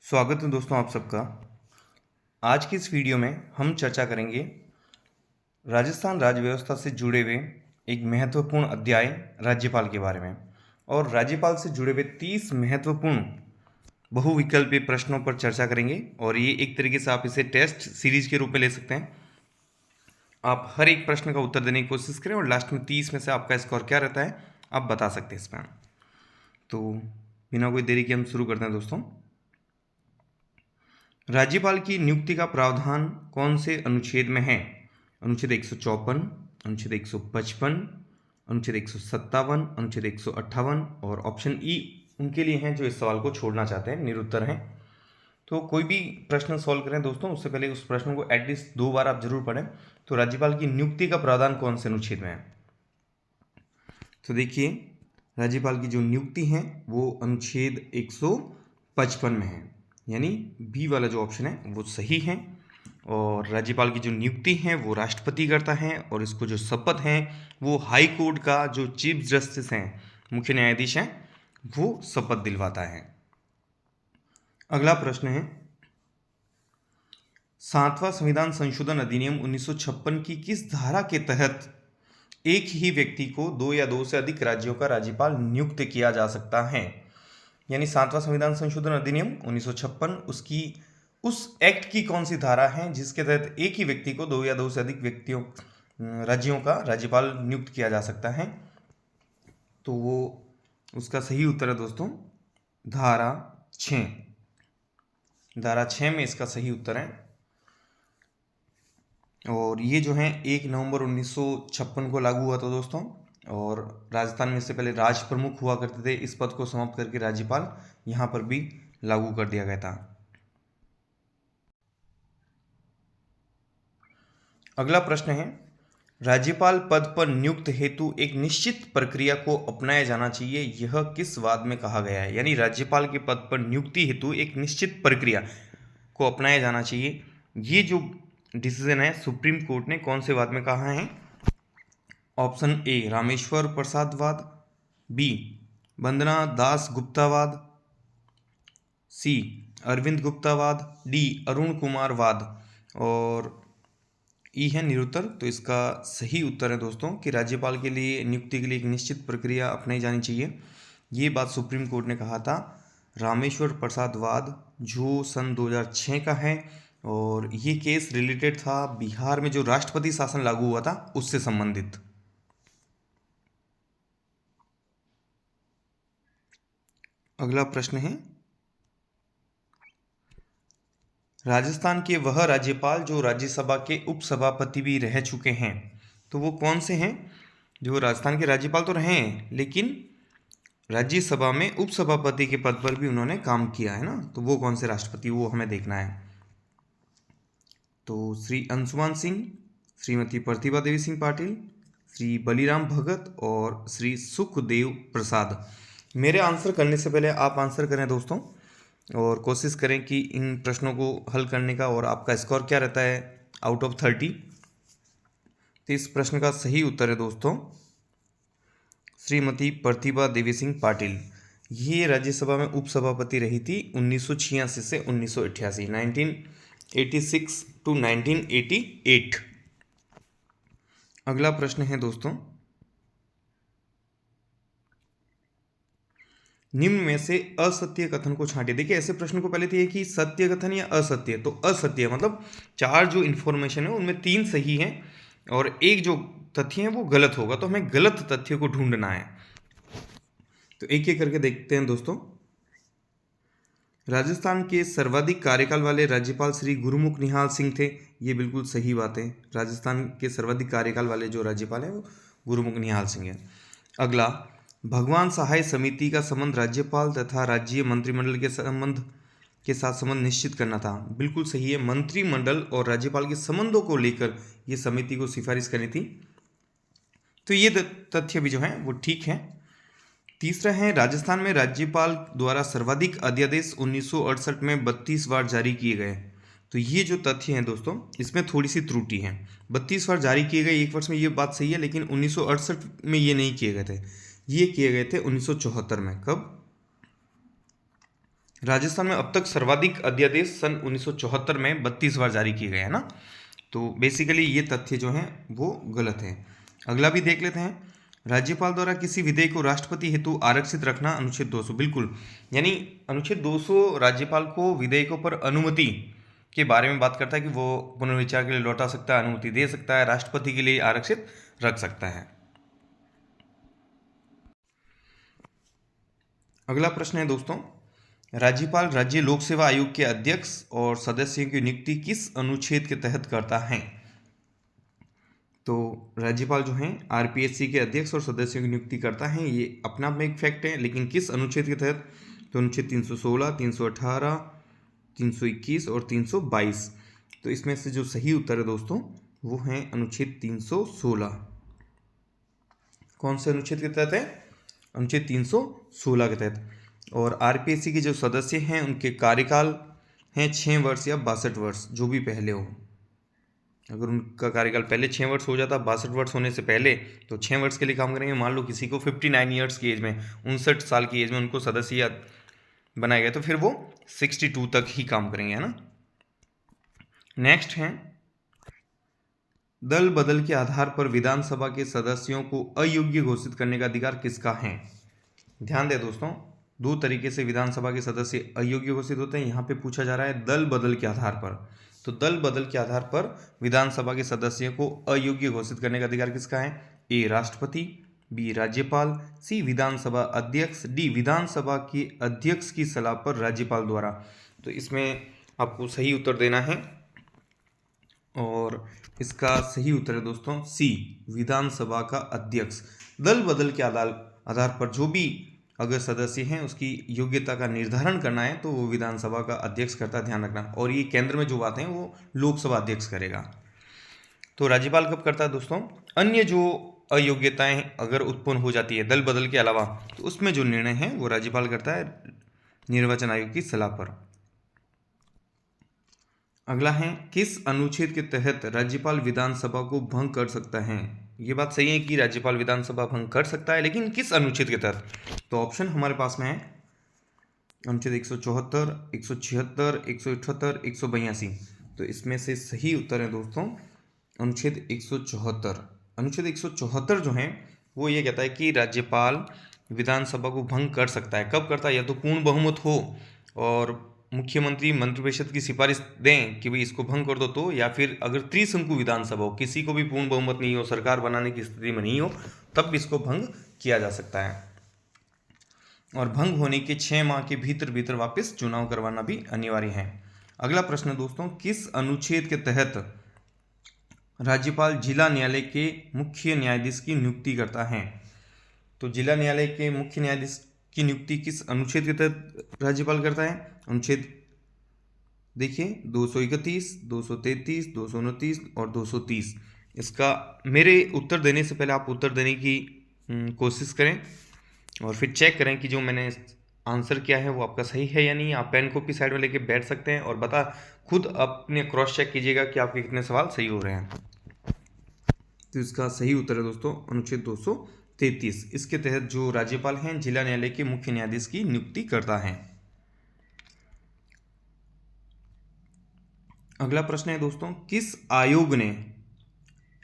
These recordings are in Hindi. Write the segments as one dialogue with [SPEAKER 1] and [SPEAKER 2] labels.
[SPEAKER 1] स्वागत है दोस्तों आप सबका। आज की इस वीडियो में हम चर्चा करेंगे राजस्थान राज्य व्यवस्था से जुड़े हुए एक महत्वपूर्ण अध्याय राज्यपाल के बारे में और राज्यपाल से जुड़े हुए 30 महत्वपूर्ण बहुविकल्पीय प्रश्नों पर चर्चा करेंगे। और ये एक तरीके से आप इसे टेस्ट सीरीज के रूप में ले सकते हैं। आप हर एक प्रश्न का उत्तर देने की कोशिश करें और लास्ट में 30 में से आपका स्कोर क्या रहता है आप बता सकते हैं इसमें। तो बिना कोई देरी के हम शुरू करते हैं दोस्तों। राज्यपाल की नियुक्ति का प्रावधान कौन से अनुच्छेद में है? अनुच्छेद 154, अनुच्छेद 155, अनुच्छेद 157, अनुच्छेद 158 और ऑप्शन ई उनके लिए हैं जो इस सवाल को छोड़ना चाहते हैं, निरुत्तर हैं। तो कोई भी प्रश्न सॉल्व करें दोस्तों उससे पहले उस प्रश्न को एटलीस्ट 2 बार आप जरूर पढ़ें। तो राज्यपाल की नियुक्ति का प्रावधान कौन से अनुच्छेद में है? तो देखिए, राज्यपाल की जो नियुक्ति है वो अनुच्छेद 155 में है, यानी बी वाला जो ऑप्शन है वो सही है। और राज्यपाल की जो नियुक्ति है वो राष्ट्रपति करता है और इसको जो शपथ है वो हाई कोर्ट का जो चीफ जस्टिस हैं, मुख्य न्यायाधीश हैं, वो शपथ दिलवाता है। अगला प्रश्न है, 7वां संविधान संशोधन अधिनियम 1956 की किस धारा के तहत एक ही व्यक्ति को 2 या 2 से अधिक राज्यों का राज्यपाल नियुक्त किया जा सकता है? यानी 7वां संविधान संशोधन अधिनियम 1956 उसकी उस एक्ट की कौन सी धारा है जिसके तहत एक ही व्यक्ति को 2 या 2 से अधिक राज्यों का राज्यपाल नियुक्त किया जा सकता है? तो वो उसका सही उत्तर है दोस्तों धारा 6। धारा 6 में इसका सही उत्तर है। और ये जो है 1 नवंबर 1956 को लागू हुआ था दोस्तों। और राजस्थान में इससे पहले राज प्रमुख हुआ करते थे, इस पद को समाप्त करके राज्यपाल यहाँ पर भी लागू कर दिया गया था। अगला प्रश्न है, राज्यपाल पद पर नियुक्त हेतु एक निश्चित प्रक्रिया को अपनाया जाना चाहिए, यह किस वाद में कहा गया है? यानी राज्यपाल के पद पर नियुक्ति हेतु एक निश्चित प्रक्रिया को अपनाया जाना चाहिए, ये जो डिसीजन है सुप्रीम कोर्ट ने कौन से वाद में कहा है? ऑप्शन ए रामेश्वर प्रसाद वाद, बी वंदना दास गुप्ता वाद, सी अरविंद गुप्ता वाद, डी अरुण कुमार वाद और ई है निरुत्तर। तो इसका सही उत्तर है दोस्तों कि राज्यपाल के लिए नियुक्ति के लिए एक निश्चित प्रक्रिया अपनाई जानी चाहिए। ये बात सुप्रीम कोर्ट ने कहा था रामेश्वर प्रसाद वाद, जो सन 2006 का है। और ये केस रिलेटेड था बिहार में जो राष्ट्रपति शासन लागू हुआ था उससे संबंधित। अगला प्रश्न है, राजस्थान के वह राज्यपाल जो राज्यसभा के उपसभापति भी रह चुके हैं, तो वो कौन से हैं? जो राजस्थान के राज्यपाल तो रहे हैं लेकिन राज्यसभा में उपसभापति के पद पर भी उन्होंने काम किया है ना, तो वो कौन से राष्ट्रपति, वो हमें देखना है। तो श्री अंशुमान सिंह, श्रीमती प्रतिभा देवी सिंह पाटिल, श्री बलिराम भगत और श्री सुखदेव प्रसाद। मेरे आंसर करने से पहले आप आंसर करें दोस्तों और कोशिश करें कि इन प्रश्नों को हल करने का, और आपका स्कोर क्या रहता है आउट ऑफ 30। तो इस प्रश्न का सही उत्तर है दोस्तों श्रीमती प्रतिभा देवी सिंह पाटिल। ये राज्यसभा में उपसभापति रही थी 1986 से 1988, 1986 टू 1988। अगला प्रश्न है दोस्तों, निम्न में से असत्य कथन को छांटिए। देखिए ऐसे प्रश्न को पहले थी कि सत्य कथन या असत्य, तो असत्य मतलब 4 जो इन्फॉर्मेशन है उनमें 3 सही हैं और एक जो तथ्य है वो गलत होगा, तो हमें गलत तथ्य को ढूंढना है। तो एक एक करके देखते हैं दोस्तों। राजस्थान के सर्वाधिक कार्यकाल वाले राज्यपाल श्री गुरुमुख निहाल सिंह थे, ये बिल्कुल सही बात है। राजस्थान के सर्वाधिक कार्यकाल वाले जो राज्यपाल हैं वो गुरुमुख निहाल सिंह हैं। अगला, भगवान सहाय समिति का संबंध राज्यपाल तथा राज्य मंत्रिमंडल के साथ संबंध निश्चित करना था, बिल्कुल सही है। मंत्रिमंडल और राज्यपाल के संबंधों को लेकर ये समिति को सिफारिश करनी थी, तो ये तथ्य भी जो है वो ठीक है। तीसरा है, राजस्थान में राज्यपाल द्वारा सर्वाधिक अध्यादेश 1968 में 32 बार जारी किए गए, तो ये जो तथ्य हैं दोस्तों इसमें थोड़ी सी त्रुटि है। 32 बार जारी किए गए एक वर्ष में, ये बात सही है, लेकिन 1968 में ये नहीं किए गए थे, ये किए गए थे 1974 में। कब? राजस्थान में अब तक सर्वाधिक अध्यादेश सन 1974 में 32 बार जारी किए गए हैं ना। तो बेसिकली ये तथ्य जो हैं वो गलत है। अगला भी देख लेते हैं। राज्यपाल द्वारा किसी विधेयक को राष्ट्रपति हेतु आरक्षित रखना, अनुच्छेद 200। बिल्कुल, यानी अनुच्छेद 200 राज्यपाल को विधेयकों पर अनुमति के बारे में बात करता है कि वो पुनर्विचार के लिए लौटा सकता है, अनुमति दे सकता है, राष्ट्रपति के लिए आरक्षित रख सकता है। अगला प्रश्न है दोस्तों, राज्यपाल राज्य लोक सेवा आयोग के अध्यक्ष और सदस्यों की नियुक्ति किस अनुच्छेद के तहत करता है? तो राज्यपाल जो हैं आरपीएससी के अध्यक्ष और सदस्यों की नियुक्ति करता है, ये अपना आप में एक फैक्ट है, लेकिन किस अनुच्छेद के तहत? तो अनुच्छेद 316, 318, 321 और 322। तो इसमें से जो सही उत्तर है दोस्तों वो है अनुच्छेद 316। कौन से अनुच्छेद के तहत है? अनुच्छेद 316 के तहत। और आरपीएससी के जो सदस्य हैं उनके कार्यकाल हैं 6 वर्ष या 62 वर्ष, जो भी पहले हो। अगर उनका कार्यकाल पहले 6 वर्ष हो जाता, 62 वर्ष होने से पहले, तो 6 वर्ष के लिए काम करेंगे। मान लो किसी को 59 ईयर्स की एज में, 59 साल की एज में उनको सदस्य बनाया गया, तो फिर वो 62 तक ही काम करेंगे, है ना। नेक्स्ट है, दल बदल के आधार पर विधानसभा के सदस्यों को अयोग्य घोषित करने का अधिकार किसका है? ध्यान दें दोस्तों, 2 तरीके से विधानसभा के सदस्य अयोग्य घोषित होते हैं। यहाँ पे पूछा जा रहा है दल बदल के आधार पर। तो दल बदल के आधार पर विधानसभा के सदस्यों को अयोग्य घोषित करने का अधिकार किसका है? ए राष्ट्रपति, बी राज्यपाल, सी विधानसभा अध्यक्ष, डी विधानसभा के अध्यक्ष की सलाह पर राज्यपाल द्वारा। तो इसमें आपको सही उत्तर देना है और इसका सही उत्तर है दोस्तों सी, विधानसभा का अध्यक्ष। दल बदल के आधार पर जो भी अगर सदस्य हैं उसकी योग्यता का निर्धारण करना है तो वो विधानसभा का अध्यक्ष करता है, ध्यान रखना। और ये केंद्र में जो बातें हैं वो लोकसभा अध्यक्ष करेगा। तो राज्यपाल कब करता है दोस्तों? अन्य जो अयोग्यताएं अगर उत्पन्न हो जाती है दल बदल के अलावा, तो उसमें जो निर्णय है वो राज्यपाल करता है निर्वाचन आयोग की सलाह पर। अगला है, किस अनुच्छेद के तहत राज्यपाल विधानसभा को भंग कर सकता है? ये बात सही है कि राज्यपाल विधानसभा भंग कर सकता है, लेकिन किस अनुच्छेद के तहत? तो ऑप्शन हमारे पास में है अनुच्छेद 174, 176, 178, 182। तो इसमें से सही उत्तर है दोस्तों अनुच्छेद 174। अनुच्छेद 174 जो है वो ये कहता है कि राज्यपाल विधानसभा को भंग कर सकता है। कब करता है? या तो पूर्ण बहुमत हो और मुख्यमंत्री मंत्रिपरिषद की सिफारिश दें कि भाई इसको भंग कर दो, तो या फिर अगर त्रिशंकु विधानसभा हो, किसी को भी पूर्ण बहुमत नहीं हो, सरकार बनाने की स्थिति में नहीं हो, तब इसको भंग किया जा सकता है। और भंग होने के 6 माह के भीतर भीतर वापस चुनाव करवाना भी अनिवार्य है। अगला प्रश्न दोस्तों, किस अनुच्छेद के तहत राज्यपाल जिला न्यायालय के मुख्य न्यायाधीश की नियुक्ति करता है? तो जिला न्यायालय के मुख्य न्यायाधीश की नियुक्ति किस अनुच्छेद के तहत राज्यपाल करता है? अनुच्छेद देखिए 231, 233, 229 और 230। इसका मेरे उत्तर देने से पहले आप उत्तर देने की कोशिश करें और फिर चेक करें कि जो मैंने आंसर किया है वो आपका सही है या नहीं। आप पेन कॉपी साइड में लेके बैठ सकते हैं और खुद अपने क्रॉस चेक कीजिएगा कि आपके कितने सवाल सही हो रहे हैं। तो इसका सही उत्तर है दोस्तों अनुच्छेद 233। इसके तहत जो राज्यपाल हैं जिला न्यायालय के मुख्य न्यायाधीश की नियुक्ति करता है। अगला प्रश्न है दोस्तों, किस आयोग ने,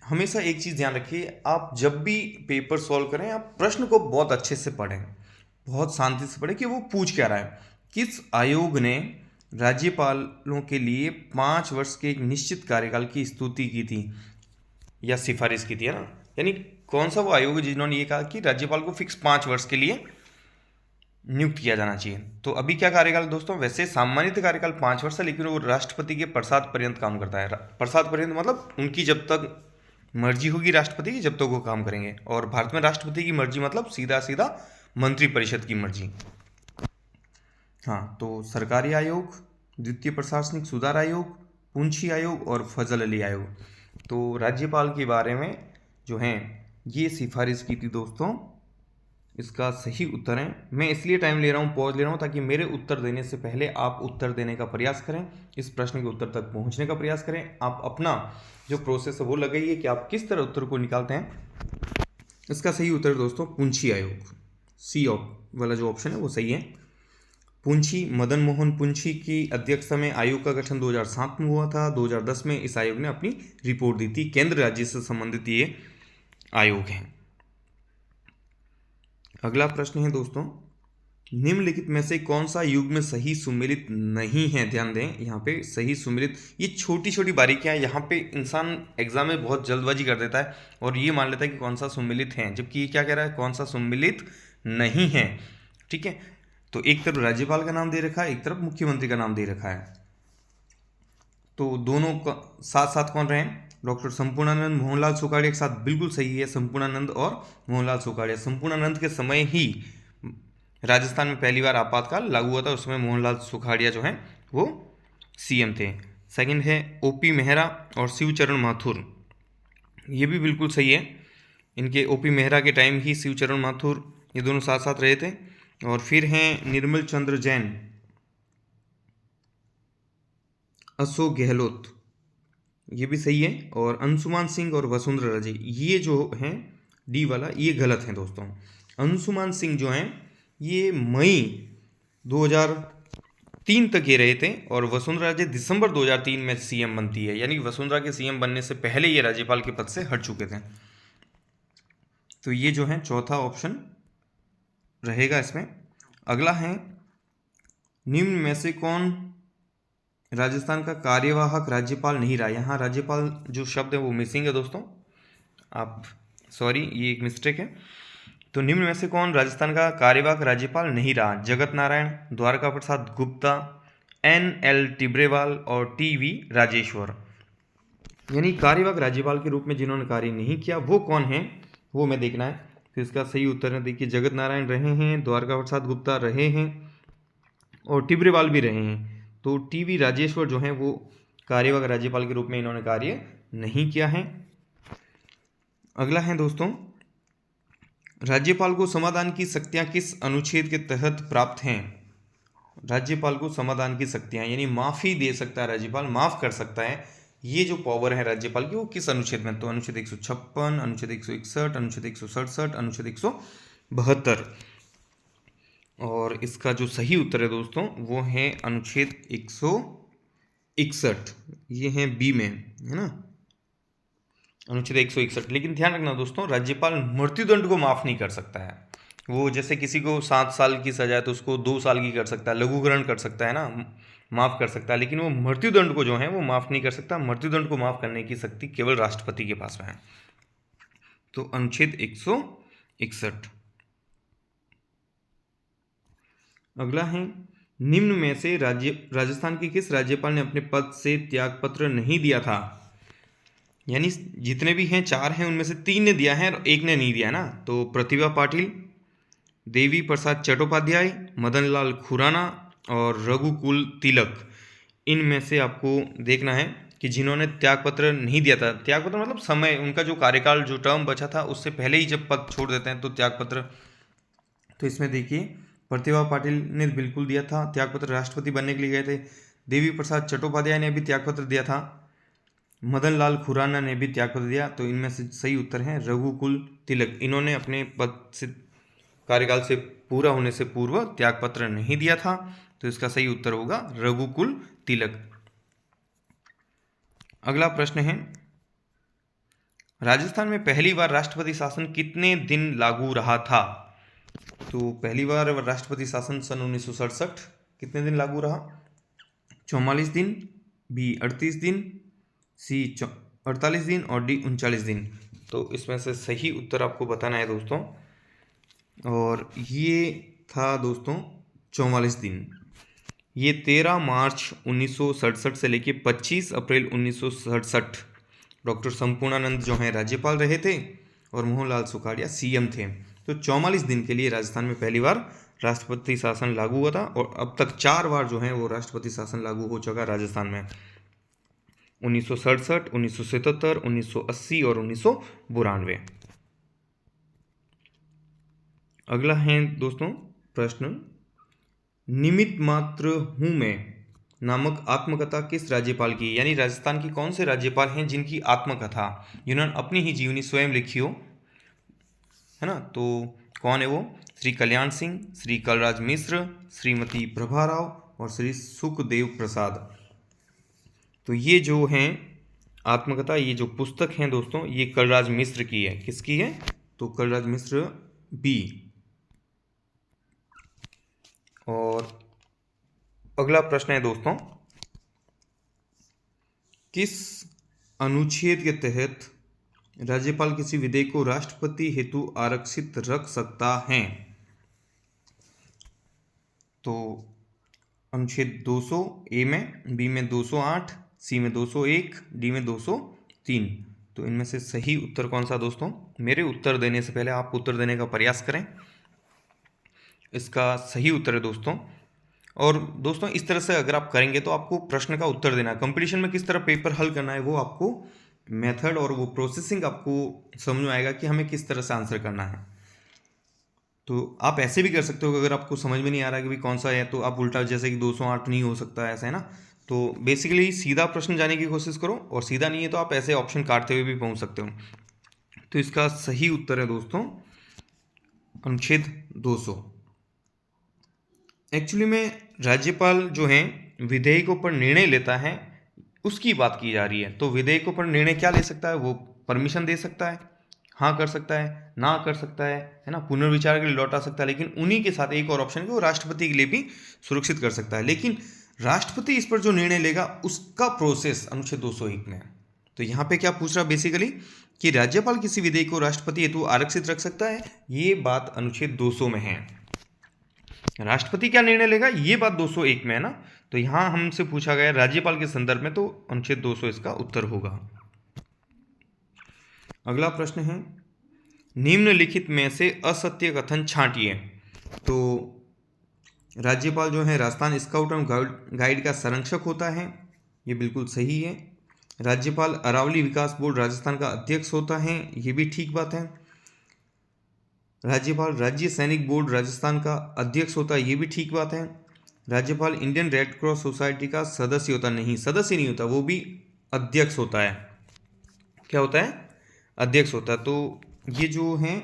[SPEAKER 1] हमेशा एक चीज ध्यान रखिए, आप जब भी पेपर सॉल्व करें आप प्रश्न को बहुत अच्छे से पढ़ें, बहुत शांति से पढ़ें कि वो पूछ क्या रहा है। किस आयोग ने राज्यपालों के लिए 5 वर्ष के एक निश्चित कार्यकाल की स्तुति की थी या सिफारिश की थी, है ना। यानी कौन सा वो आयोग है जिन्होंने ये कहा कि राज्यपाल को फिक्स 5 वर्ष के लिए नियुक्त किया जाना चाहिए। तो अभी क्या कार्यकाल दोस्तों? वैसे सामान्यत कार्यकाल 5 वर्ष है, लेकिन वो राष्ट्रपति के प्रसाद पर्यंत काम करता है। प्रसाद पर्यंत मतलब उनकी जब तक मर्जी होगी राष्ट्रपति की, जब तक वो काम करेंगे। और भारत में राष्ट्रपति की मर्जी मतलब सीधा सीधा मंत्रिपरिषद की मर्जी। हाँ, तो सरकारी आयोग, द्वितीय प्रशासनिक सुधार आयोग, पूंछी आयोग और फजल अली आयोग। तो राज्यपाल के बारे में जो है ये सिफारिश की थी दोस्तों। इसका सही उत्तर है, मैं इसलिए टाइम ले रहा हूँ, पॉज ले रहा हूँ, ताकि मेरे उत्तर देने से पहले आप उत्तर देने का प्रयास करें, इस प्रश्न के उत्तर तक पहुँचने का प्रयास करें। आप अपना जो प्रोसेस है वो लगाइए कि आप किस तरह उत्तर को निकालते हैं। इसका सही उत्तर दोस्तों पूंछी आयोग, सी वाला जो ऑप्शन है वो सही है। पुंछी, मदन मोहन पुंछी की अध्यक्षता में आयोग का गठन 2007 में हुआ था। 2010 में इस आयोग ने अपनी रिपोर्ट दी थी। केंद्र राज्य से संबंधित ये आयोग है। अगला प्रश्न है दोस्तों, निम्नलिखित में से कौन सा युग्म सही सुमेलित नहीं है? ध्यान दें, यहाँ पे सही सुमेलित, ये छोटी छोटी बारीकियां यहाँ पे इंसान एग्जाम में बहुत जल्दबाजी कर देता है और ये मान लेता है कि कौन सा सुमेलित है, जबकि ये क्या कह रहा है, कौन सा सुमेलित नहीं है। ठीक है, तो एक तरफ राज्यपाल का नाम दे रखा है, एक तरफ मुख्यमंत्री का नाम दे रखा है, तो दोनों का साथ साथ कौन रहे हैं? डॉक्टर संपूर्णानंद मोहनलाल सुखाड़िया के साथ, बिल्कुल सही है, संपूर्णानंद और मोहनलाल सुखाड़िया। संपूर्णानंद के समय ही राजस्थान में पहली बार आपातकाल लागू हुआ था, उस समय मोहनलाल सुखाड़िया जो हैं वो सीएम थे। सेकंड है ओपी मेहरा और शिवचरण माथुर, ये भी बिल्कुल सही है, इनके ओपी मेहरा के टाइम ही शिवचरण माथुर ये दोनों साथ साथ रहे थे। और फिर हैं निर्मल चंद्र जैन, अशोक गहलोत, ये भी सही है। और अंशुमान सिंह और वसुंधरा राजे, ये जो हैं डी वाला, ये गलत है दोस्तों। अंशुमान सिंह जो हैं ये मई 2003 तक ये रहे थे और वसुंधरा राजे दिसंबर 2003 में सीएम बनती है, यानी वसुंधरा के सीएम बनने से पहले ये राज्यपाल के पद से हट चुके थे। तो ये जो है चौथा ऑप्शन रहेगा इसमें। अगला है, निम्न में से कौन राजस्थान का कार्यवाहक राज्यपाल नहीं रहा? यहाँ राज्यपाल जो शब्द है वो मिसिंग है दोस्तों, आप सॉरी, ये एक मिस्टेक है। तो निम्न में से कौन राजस्थान का कार्यवाहक राज्यपाल नहीं रहा? जगत नारायण, द्वारका प्रसाद गुप्ता, NL टिब्रेवाल और TV राजेश्वर। यानी कार्यवाहक राज्यपाल के रूप में जिन्होंने कार्य नहीं किया वो कौन है, वो मैं देखना है। तो इसका सही उत्तर है, देखिए, जगत नारायण रहे हैं, द्वारका प्रसाद गुप्ता रहे हैं और टिब्रेवाल भी रहे हैं। तो TV राजेश्वर जो हैं वो कार्यवाहक राज्यपाल के रूप में इन्होंने कार्य नहीं किया है। अगला है दोस्तों, राज्यपाल को समाधान की शक्तियां किस अनुच्छेद के तहत प्राप्त हैं? राज्यपाल को समाधान की शक्तियां यानी माफी दे सकता है राज्यपाल, माफ कर सकता है, ये जो पावर है राज्यपाल की वो किस अनुच्छेद में? तो अनुच्छेद 156, अनुच्छेद 161, अनुच्छेद 167, अनुच्छेद 172। और इसका जो सही उत्तर है दोस्तों वो है अनुच्छेद 161, ये है बी में, है ना, अनुच्छेद 161। लेकिन ध्यान रखना दोस्तों, राज्यपाल मृत्युदंड को माफ नहीं कर सकता है। वो जैसे किसी को 7 साल की सजा है तो उसको 2 साल की कर सकता है, लघुकरण कर सकता है ना, माफ कर सकता है, लेकिन वो मृत्युदंड को जो है वो माफ नहीं कर सकता। मृत्युदंड को माफ करने की शक्ति केवल राष्ट्रपति के पास में है। तो अनुच्छेद 161। अगला है, निम्न में से राजस्थान के किस राज्यपाल ने अपने पद से त्यागपत्र नहीं दिया था? यानी जितने भी हैं 4 हैं उनमें से 3 ने दिया है और 1 ने नहीं दिया है ना। तो प्रतिभा पाटिल, देवी प्रसाद चट्टोपाध्याय, मदन लाल खुराना और रघुकुल तिलक, इनमें से आपको देखना है कि जिन्होंने त्यागपत्र नहीं दिया था। त्यागपत्र मतलब समय, उनका जो कार्यकाल जो टर्म बचा था उससे पहले ही जब पद छोड़ देते हैं तो त्यागपत्र। तो इसमें देखिए, प्रतिभा पाटिल ने बिल्कुल दिया था त्यागपत्र, राष्ट्रपति बनने के लिए गए थे। देवी प्रसाद चट्टोपाध्याय ने भी त्यागपत्र दिया था, मदन लाल खुराना ने भी त्यागपत्र दिया। तो इनमें से सही उत्तर है रघुकुल तिलक, इन्होंने अपने पद से कार्यकाल से पूरा होने से पूर्व त्यागपत्र नहीं दिया था। तो इसका सही उत्तर होगा रघुकुल तिलक। अगला प्रश्न है, राजस्थान में पहली बार राष्ट्रपति शासन कितने दिन लागू रहा था? तो पहली बार राष्ट्रपति शासन सन 1967 कितने दिन लागू रहा? 44 दिन, बी 38 दिन, सी 48 दिन और डी 39 दिन। तो इसमें से सही उत्तर आपको बताना है दोस्तों, और ये था दोस्तों 44 दिन। ये 13 मार्च 1967 से लेके 25 अप्रैल 1967 डॉक्टर संपूर्णानंद जो हैं राज्यपाल रहे थे और मोहनलाल सुखाड़िया सीएम थे। तो 44 दिन के लिए राजस्थान में पहली बार राष्ट्रपति शासन लागू हुआ था और अब तक 4 बार जो है वो राष्ट्रपति शासन लागू हो चुका राजस्थान में, 1967, 1977, 1980 और 1992। अगला है दोस्तों प्रश्न, निमित्त मात्र हूँ मैं नामक आत्मकथा किस राज्यपाल की? यानी राजस्थान के कौन से राज्यपाल हैं जिनकी आत्मकथा, जिन्होंने अपनी ही जीवनी स्वयं लिखी हो, है ना? तो कौन है वो? श्री कल्याण सिंह, श्री कलराज मिश्र, श्रीमती प्रभा राव और श्री सुखदेव प्रसाद। तो ये जो हैं आत्मकथा, ये जो पुस्तक हैं दोस्तों, ये कलराज मिश्र की है। किसकी है? तो कलराज मिश्र बी। और अगला प्रश्न है दोस्तों, किस अनुच्छेद के तहत राज्यपाल किसी विधेयक को राष्ट्रपति हेतु आरक्षित रख सकता है? तो अनुच्छेद 200 ए में, बी में 208, सी में 201, डी में 203। तो इनमें से सही उत्तर कौन सा दोस्तों? मेरे उत्तर देने से पहले आप उत्तर देने का प्रयास करें। इसका सही उत्तर है दोस्तों। और दोस्तों इस तरह से अगर आप करेंगे तो आपको प्रश्न का उत्तर देना है। कंपटीशन में किस तरह पेपर हल करना है वो आपको मेथड और वो प्रोसेसिंग आपको समझ में आएगा कि हमें किस तरह से आंसर करना है। तो आप ऐसे भी कर सकते हो कि अगर आपको समझ में नहीं आ रहा कि भाई कौन सा है, तो आप उल्टा जैसे कि 208 नहीं हो सकता है, ऐसा है ना। तो बेसिकली सीधा प्रश्न जाने की कोशिश करो, और सीधा नहीं है तो आप ऐसे ऑप्शन काटते हुए भी पहुंच सकते हो। तो इसका सही उत्तर है दोस्तों अनुच्छेद 200। एक्चुअली में राज्यपाल जो है विधेयकों पर निर्णय लेता है, उसकी बात की जा रही है। तो विधेयकों पर निर्णय क्या ले सकता है? वो परमिशन दे सकता है, हाँ कर सकता है, ना कर सकता है ना, पुनर्विचार के लिए लौटा सकता है। लेकिन उन्हीं के साथ एक और ऑप्शन है कि वो राष्ट्रपति के लिए भी सुरक्षित कर सकता है। लेकिन राष्ट्रपति इस पर जो निर्णय लेगा उसका प्रोसेस अनुच्छेद 201 में है। तो यहाँ पे क्या पूछ रहा बेसिकली कि राज्यपाल किसी विधेयक को राष्ट्रपति हेतु आरक्षित रख सकता है, ये बात अनुच्छेद 200 में है। राष्ट्रपति क्या निर्णय लेगा ये बात 201 में है ना। तो यहां हमसे पूछा गया राज्यपाल के संदर्भ में, तो अनुच्छेद 200 इसका उत्तर होगा। अगला प्रश्न है, निम्नलिखित में से असत्य कथन छांटिए। तो राज्यपाल जो है राजस्थान स्काउट एवं गाइड का संरक्षक होता है, ये बिल्कुल सही है। राज्यपाल अरावली विकास बोर्ड राजस्थान का अध्यक्ष होता है, ये भी ठीक बात है। राज्यपाल राज्य सैनिक बोर्ड राजस्थान का अध्यक्ष होता है, ये भी ठीक बात है। राज्यपाल इंडियन रेड क्रॉस सोसाइटी का सदस्य होता नहीं, सदस्य नहीं होता, वो भी अध्यक्ष होता है। क्या होता है? अध्यक्ष होता है। तो ये जो है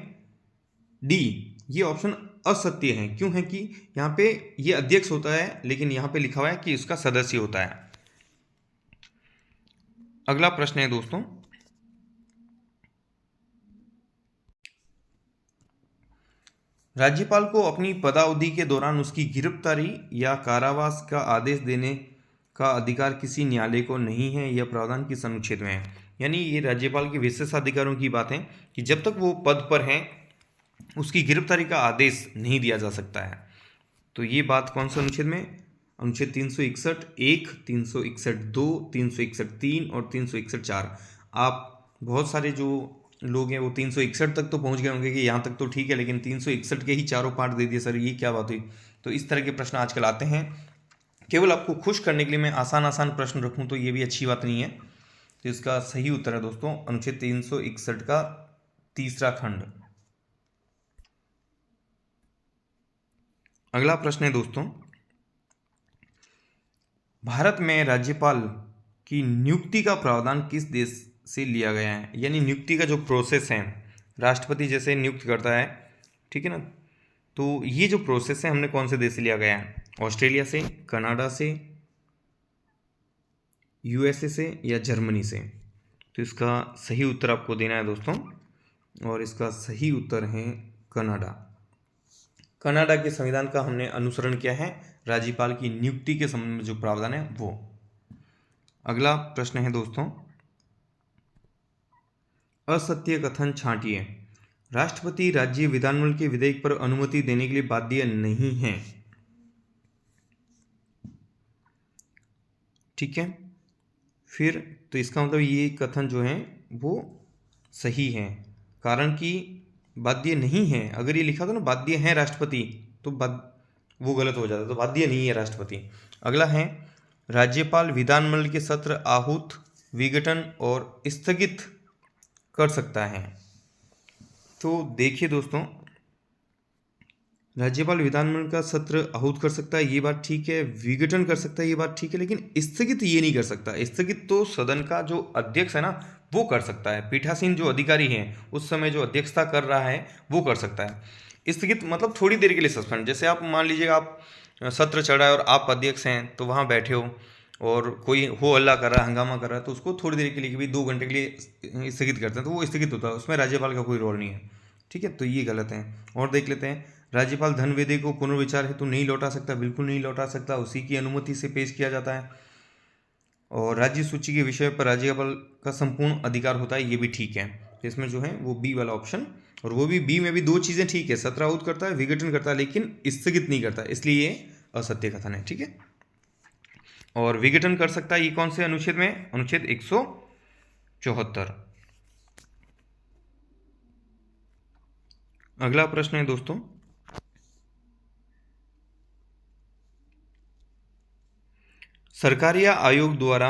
[SPEAKER 1] डी, ये ऑप्शन असत्य है। क्यों है कि यहाँ पे ये अध्यक्ष होता है, लेकिन यहाँ पे लिखा हुआ है कि उसका सदस्य होता है। अगला प्रश्न है दोस्तों, राज्यपाल को अपनी पदावधि के दौरान उसकी गिरफ्तारी या कारावास का आदेश देने का अधिकार किसी न्यायालय को नहीं है, यह प्रावधान किस अनुच्छेद में है? यानी ये राज्यपाल के विशेषाधिकारों की बात है कि जब तक वो पद पर हैं उसकी गिरफ्तारी का आदेश नहीं दिया जा सकता है। तो ये बात कौन से अनुच्छेद में? अनुच्छेद 361(1), 361(2), 361(3) और 361(4). आप बहुत सारे जो लोग हैं वो 361 तक तो पहुंच गए होंगे कि यहाँ तक तो ठीक है, लेकिन 361 के ही चारों पार्ट दे दिए, सर ये क्या बात हुई। तो इस तरह के प्रश्न आजकल आते हैं। केवल आपको खुश करने के लिए मैं आसान प्रश्न रखूं तो ये भी अच्छी बात नहीं है। तो इसका सही उत्तर है दोस्तों अनुच्छेद 361 का तीसरा खंड। अगला प्रश्न है दोस्तों, भारत में राज्यपाल की नियुक्ति का प्रावधान किस देश से लिया गया है? यानी नियुक्ति का जो प्रोसेस है, राष्ट्रपति जैसे नियुक्त करता है, ठीक है ना, तो ये जो प्रोसेस है हमने कौन से देश से लिया गया है? ऑस्ट्रेलिया से, कनाडा से, यूएसए से या जर्मनी से? तो इसका सही उत्तर आपको देना है दोस्तों, और इसका सही उत्तर है कनाडा। कनाडा के संविधान का हमने अनुसरण किया है राज्यपाल की नियुक्ति के संबंध में जो प्रावधान है वो। अगला प्रश्न है दोस्तों, असत्य कथन छांटिए। राष्ट्रपति राज्य विधानमंडल के विधेयक पर अनुमति देने के लिए बाध्य नहीं है। ठीक है, फिर तो इसका मतलब ये कथन जो है वो सही है, कारण कि बाध्य नहीं है। अगर ये लिखा था ना बाध्य है राष्ट्रपति, तो वो गलत हो जाता, तो बाध्य नहीं है राष्ट्रपति। अगला है, राज्यपाल विधानमंडल के सत्र आहूत, विघटन और स्थगित कर सकता है। तो देखिए दोस्तों, राज्यपाल विधानमंडल का सत्र आहूत कर सकता है, ये बात ठीक है, विघटन कर सकता है, ये बात ठीक है, लेकिन स्थगित ये नहीं कर सकता। स्थगित तो सदन का जो अध्यक्ष है ना वो कर सकता है, पीठासीन जो अधिकारी हैं उस समय जो अध्यक्षता कर रहा है वो कर सकता है। स्थगित मतलब थोड़ी देर के लिए सस्पेंड। जैसे आप मान लीजिएगा आप सत्र चल रहा है और आप अध्यक्ष हैं तो वहाँ बैठे हो और कोई हो हल्ला कर रहा है, हंगामा कर रहा है, तो उसको थोड़ी देर के लिए भी 2 घंटे के लिए स्थगित करते हैं, तो वो स्थगित होता है, उसमें राज्यपाल का कोई रोल नहीं है। ठीक है, तो ये गलत है। और देख लेते हैं, राज्यपाल धन विधेयक को पुनर्विचार हेतु नहीं लौटा सकता, बिल्कुल नहीं लौटा सकता, उसी की अनुमति से पेश किया जाता है। और राज्य सूची के विषय पर राज्यपाल का संपूर्ण अधिकार होता है, ये भी ठीक है। इसमें जो है वो बी वाला ऑप्शन, और वो भी बी में भी 2 चीज़ें ठीक है, सत्राहूत करता है, विघटन करता है, लेकिन स्थगित नहीं करता, इसलिए ये असत्य कथन है। ठीक है, और विघटन कर सकता है ये कौन से अनुच्छेद में? अनुच्छेद 174। अगला प्रश्न है दोस्तों, सरकारिया आयोग द्वारा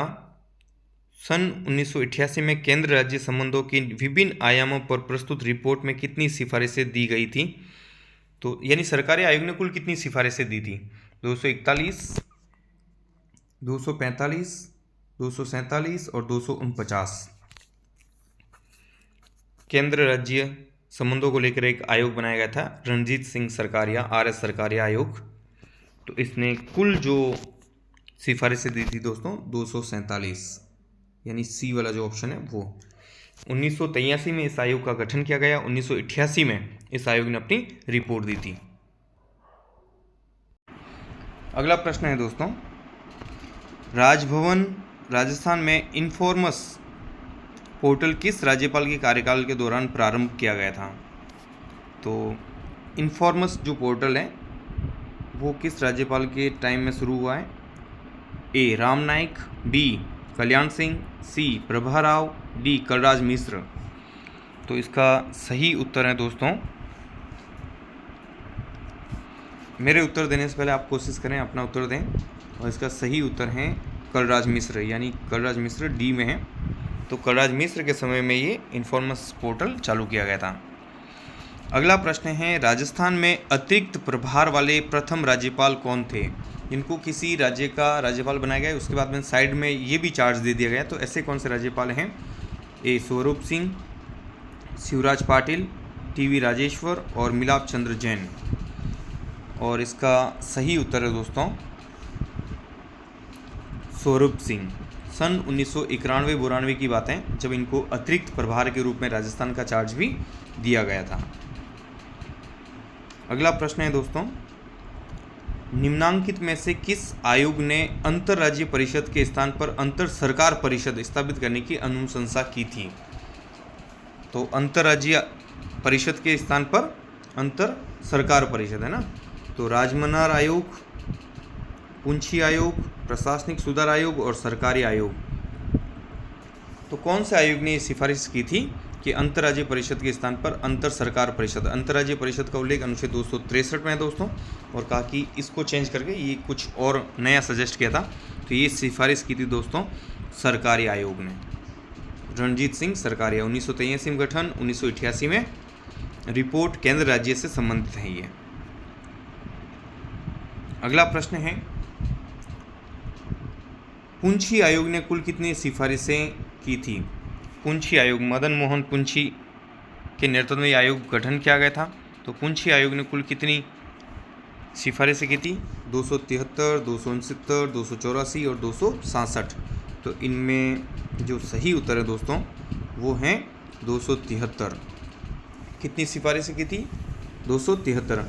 [SPEAKER 1] सन 1988 में केंद्र राज्य संबंधों की विभिन्न आयामों पर प्रस्तुत रिपोर्ट में कितनी सिफारिशें दी गई थी? तो यानी सरकारी आयोग ने कुल कितनी सिफारिशें दी थी? 241, 245, 247 और 249। केंद्र राज्य संबंधों को लेकर एक आयोग बनाया गया था, रणजीत सिंह सरकारिया, RS सरकारिया आयोग। तो इसने कुल जो सिफारिशें दी थी दोस्तों 247, यानी सी वाला जो ऑप्शन है वो। 1983 में इस आयोग का गठन किया गया, 1988 में इस आयोग ने अपनी रिपोर्ट दी थी। अगला प्रश्न है दोस्तों, राजभवन राजस्थान में इन्फॉर्मस पोर्टल किस राज्यपाल के कार्यकाल के दौरान प्रारंभ किया गया था? तो इन्फॉर्मस जो पोर्टल है वो किस राज्यपाल के टाइम में शुरू हुआ है? ए राम नाइक, बी कल्याण सिंह, सी प्रभा राव, डी कलराज मिश्र। तो इसका सही उत्तर है दोस्तों, मेरे उत्तर देने से पहले आप कोशिश करें अपना उत्तर दें, और इसका सही उत्तर है कलराज मिश्र, यानी कलराज मिश्र डी में है। तो कलराज मिश्र के समय में ये इन्फॉर्मस पोर्टल चालू किया गया था। अगला प्रश्न है, राजस्थान में अतिरिक्त प्रभार वाले प्रथम राज्यपाल कौन थे? इनको किसी राज्य का राज्यपाल बनाया गया, उसके बाद में साइड में ये भी चार्ज दे दिया गया। तो ऐसे कौन से राज्यपाल हैं? ए स्वरूप सिंह, शिवराज पाटिल, टीवी राजेश्वर और मिलाप चंद्र जैन। और इसका सही उत्तर है दोस्तों स्वरूप सिंह। सन 1991-92 की बात है जब इनको अतिरिक्त प्रभार के रूप में राजस्थान का चार्ज भी दिया गया था। अगला प्रश्न है दोस्तों, निम्नांकित में से किस आयोग ने अंतर्राज्यीय परिषद के स्थान पर अंतर सरकार परिषद स्थापित करने की अनुशंसा की थी? तो अंतर्राज्यीय परिषद के स्थान पर अंतर सरकार परिषद है ना। तो राजमनार आयोग, पुंछी आयोग, प्रशासनिक सुधार आयोग और सरकारी आयोग। तो कौन से आयोग ने ये सिफारिश की थी कि अंतर्राज्यीय परिषद के स्थान पर अंतर सरकार परिषद? अंतर्राज्यीय परिषद का उल्लेख अनुच्छेद 263 में है दोस्तों, और कहा कि इसको चेंज करके ये कुछ और नया सजेस्ट किया था। तो ये सिफारिश की थी दोस्तों सरकारी आयोग ने, रणजीत सिंह सरकारिया। 1983 में गठन, 1988 में रिपोर्ट, केंद्र राज्य से संबंधित है ये। अगला प्रश्न है, पुंछी आयोग ने कुल कितनी सिफारिशें की थी? पुंछी आयोग, मदन मोहन पुंछी के नेतृत्व में आयोग गठन किया गया था। तो पुंछी आयोग ने कुल कितनी सिफारिशें की थी? 273, 269, 284 और 267। तो इनमें जो सही उत्तर है दोस्तों वो हैं 273। कितनी सिफारिशें की थी? 273।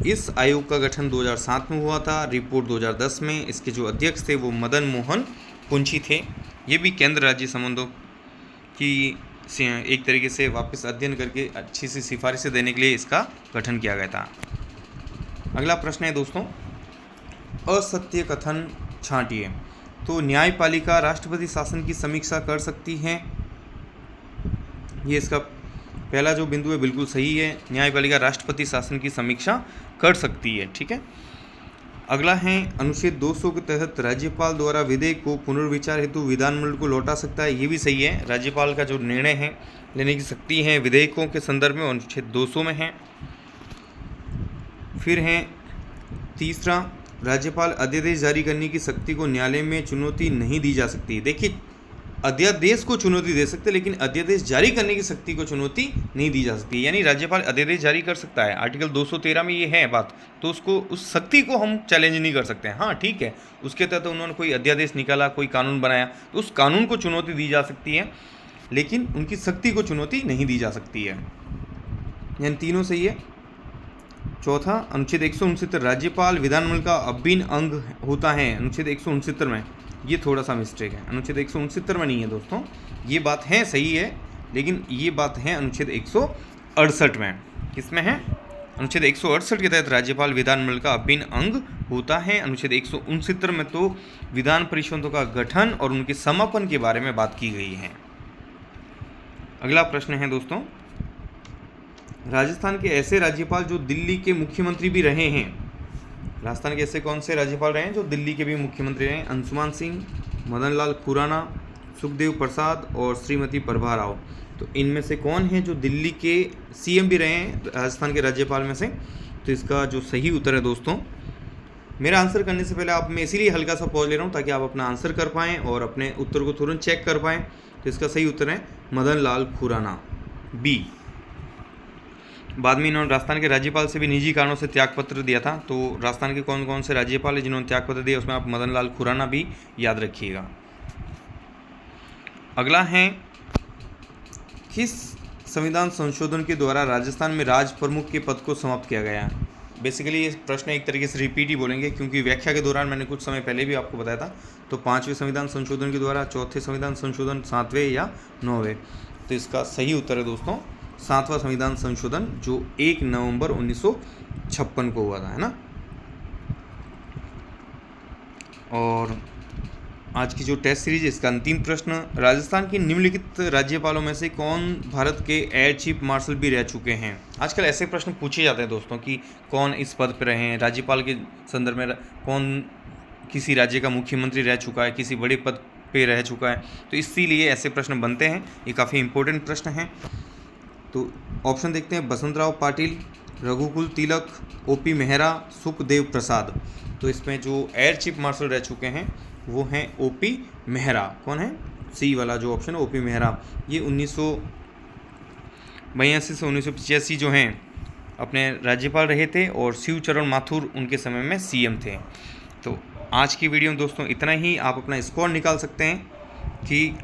[SPEAKER 1] इस आयोग का गठन 2007 में हुआ था, रिपोर्ट 2010 में। इसके जो अध्यक्ष थे वो मदन मोहन पुंछी थे। ये भी केंद्र राज्य संबंधों की एक तरीके से वापस अध्ययन करके अच्छी सी सिफारिशें देने के लिए इसका गठन किया गया था। अगला प्रश्न है दोस्तों, असत्य कथन छांटिए। तो न्यायपालिका राष्ट्रपति शासन की समीक्षा कर सकती है, ये इसका पहला जो बिंदु है बिल्कुल सही है। न्यायपालिका राष्ट्रपति शासन की समीक्षा कर सकती है। ठीक है, अगला है, अनुच्छेद 200 के तहत राज्यपाल द्वारा विधेयक को पुनर्विचार हेतु विधानमंडल को लौटा सकता है, ये भी सही है। राज्यपाल का जो निर्णय है लेने की शक्ति है विधेयकों के संदर्भ में अनुच्छेद 200 में है। फिर है तीसरा, राज्यपाल अध्यादेश जारी करने की शक्ति को न्यायालय में चुनौती नहीं दी जा सकती। देखिए अध्यादेश को चुनौती दे सकते, लेकिन अध्यादेश जारी करने की शक्ति को चुनौती नहीं दी जा सकती। यानी राज्यपाल अध्यादेश जारी कर सकता है, आर्टिकल 213 में ये है बात, तो उसको उस शक्ति को हम चैलेंज नहीं कर सकते हैं। हाँ ठीक है, उसके तहत उन्होंने कोई अध्यादेश निकाला, कोई कानून बनाया, तो उस कानून को चुनौती दी जा सकती है, लेकिन उनकी शक्ति को चुनौती नहीं दी जा सकती है। यानी तीनों सही है। चौथा, अनुच्छेद 169 राज्यपाल विधानमंडल का अभिन्न अंग होता है। अनुच्छेद 169 में ये थोड़ा सा मिस्टेक है, अनुच्छेद 169 में नहीं है दोस्तों, ये बात है सही है, लेकिन ये बात है अनुच्छेद 168 में। किसमें है? अनुच्छेद 168 के तहत राज्यपाल विधानमंडल का अभिन्न अंग होता है। अनुच्छेद 169 में तो विधान परिषदों का गठन और उनके समापन के बारे में बात की गई है। अगला प्रश्न है दोस्तों, राजस्थान के ऐसे राज्यपाल जो दिल्ली के मुख्यमंत्री भी रहे हैं। राजस्थान के ऐसे कौन से राज्यपाल रहे हैं जो दिल्ली के भी मुख्यमंत्री रहे हैं? अंशुमान सिंह, मदन लाल खुराना, सुखदेव प्रसाद और श्रीमती प्रभा राव। तो इनमें से कौन है जो दिल्ली के सीएम भी रहे हैं राजस्थान के राज्यपाल में से? तो इसका जो सही उत्तर है दोस्तों, मेरा आंसर करने से पहले आप मैं इसीलिए हल्का सा पॉज ले रहा हूँ ताकि आप अपना आंसर कर पाएँ और अपने उत्तर को तुरंत चेक कर पाएँ। तो इसका सही उत्तर है मदन लाल खुराना, बी। बाद में इन्होंने राजस्थान के राज्यपाल से भी निजी कारणों से त्यागपत्र दिया था। तो राजस्थान के कौन कौन से राज्यपाल हैं जिन्होंने त्यागपत्र दिया, उसमें आप मदन लाल खुराना भी याद रखिएगा। अगला है, किस संविधान संशोधन के द्वारा राजस्थान में राज प्रमुख के पद को समाप्त किया गया? बेसिकली ये प्रश्न एक तरीके से रिपीट ही बोलेंगे, क्योंकि व्याख्या के दौरान मैंने कुछ समय पहले भी आपको बताया था। तो 5वें संविधान संशोधन के द्वारा, 4थे संविधान संशोधन, 7वें या 9वें? तो इसका सही उत्तर है दोस्तों 7वां संविधान संशोधन, जो 1 नवंबर 1956 को हुआ था, है ना। और आज की जो टेस्ट सीरीज है इसका अंतिम प्रश्न, राजस्थान के निम्नलिखित राज्यपालों में से कौन भारत के एयर चीफ मार्शल भी रह चुके हैं? आजकल ऐसे प्रश्न पूछे जाते हैं दोस्तों कि कौन इस पद पर रहे हैं, राज्यपाल के संदर्भ में कौन किसी राज्य का मुख्यमंत्री रह चुका है, किसी बड़े पद पे रह चुका है। तो इसीलिए ऐसे प्रश्न बनते हैं, ये काफ़ी इंपॉर्टेंट प्रश्न हैं। तो ऑप्शन देखते हैं, बसंतराव पाटिल, रघुकुल तिलक, ओपी मेहरा, सुखदेव प्रसाद। तो इसमें जो एयर चीफ मार्शल रह चुके हैं वो हैं ओपी मेहरा। कौन है? सी वाला जो ऑप्शन है, ओपी मेहरा। ये 1982 से 1985 जो हैं अपने राज्यपाल रहे थे, और शिवचरण माथुर उनके समय में सीएम थे। तो आज की वीडियो में दोस्तों इतना ही। आप अपना स्कोर निकाल सकते हैं कि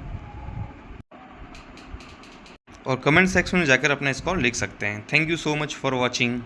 [SPEAKER 1] और कमेंट सेक्शन में जाकर अपना स्कोर लिख सकते हैं। Thank you so much for watching.